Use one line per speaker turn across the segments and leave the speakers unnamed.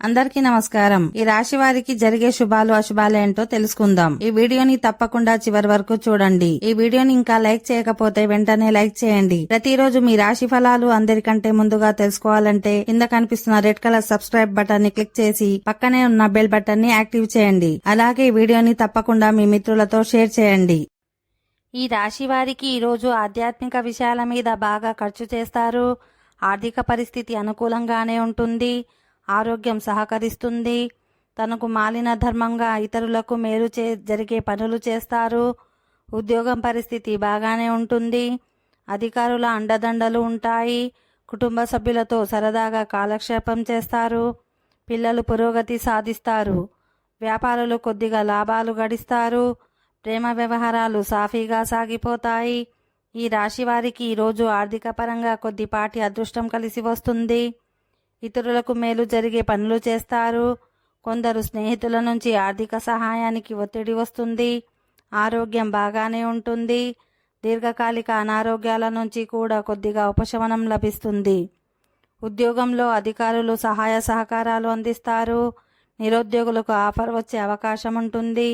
అందరికీ నమస్కారం. ఈ రాశి వారికి జరిగే శుభాలు అశుభాలు ఏంటో తెలుసుకుందాం. ఈ వీడియోని తప్పకుండా చివరి వరకు చూడండి. ఈ వీడియోని ఇంకా లైక్ చేయకపోతే వెంటనే లైక్ చేయండి. ప్రతిరోజు మీ రాశి ఫలాలు అందరికంటే ముందుగా తెలుసుకోవాలంటే కింద కనిపిస్తున్న రెడ్ కలర్ సబ్స్క్రైబ్ బటన్ ని క్లిక్ చేసి పక్కనే ఉన్న బెల్ బటన్ ని యాక్టివ్ చేయండి. అలాగే ఈ వీడియోని తప్పకుండా మీ మిత్రులతో షేర్ చేయండి. ఈ రాశి వారికి ఈరోజు ఆధ్యాత్మిక విషయాల మీద బాగా ఖర్చు చేస్తారు. ఆర్థిక పరిస్థితి అనుకూలంగానే ఉంటుంది. ఆరోగ్యం సహకరిస్తుంది. తనకు మాలిన ధర్మంగా ఇతరులకు మేలు జరిగే పనులు చేస్తారు. ఉద్యోగం పరిస్థితి బాగానే ఉంటుంది. అధికారుల అండదండలు ఉంటాయి. కుటుంబ సభ్యులతో సరదాగా కాలక్షేపం చేస్తారు. పిల్లలు పురోగతి సాధిస్తారు. వ్యాపారులు కొద్దిగా లాభాలు గడిస్తారు. ప్రేమ వ్యవహారాలు సాఫీగా సాగిపోతాయి. ఈ రాశి వారికి ఈరోజు ఆర్థిక పరంగా కొద్దిపాటి అదృష్టం కలిసి వస్తుంది. ఇతరులకు మేలు జరిగే పనులు చేస్తారు. కొందరు స్నేహితుల నుంచి ఆర్థిక సహాయానికి ఒత్తిడి వస్తుంది. ఆరోగ్యం బాగానే ఉంటుంది. దీర్ఘకాలిక అనారోగ్యాల నుంచి కూడా కొద్దిగా ఉపశమనం లభిస్తుంది. ఉద్యోగంలో అధికారులు సహాయ సహకారాలు అందిస్తారు. నిరుద్యోగులకు ఆఫర్ వచ్చే అవకాశం ఉంటుంది.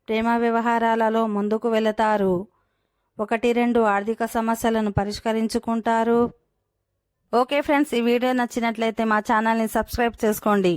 ప్రేమ వ్యవహారాలలో ముందుకు వెళతారు. 1-2 ఆర్థిక సమస్యలను పరిష్కరించుకుంటారు. ఓకే ఫ్రెండ్స్, ఈ వీడియో నచ్చినట్లయితే మా ఛానల్ని సబ్స్క్రైబ్ చేసుకోండి.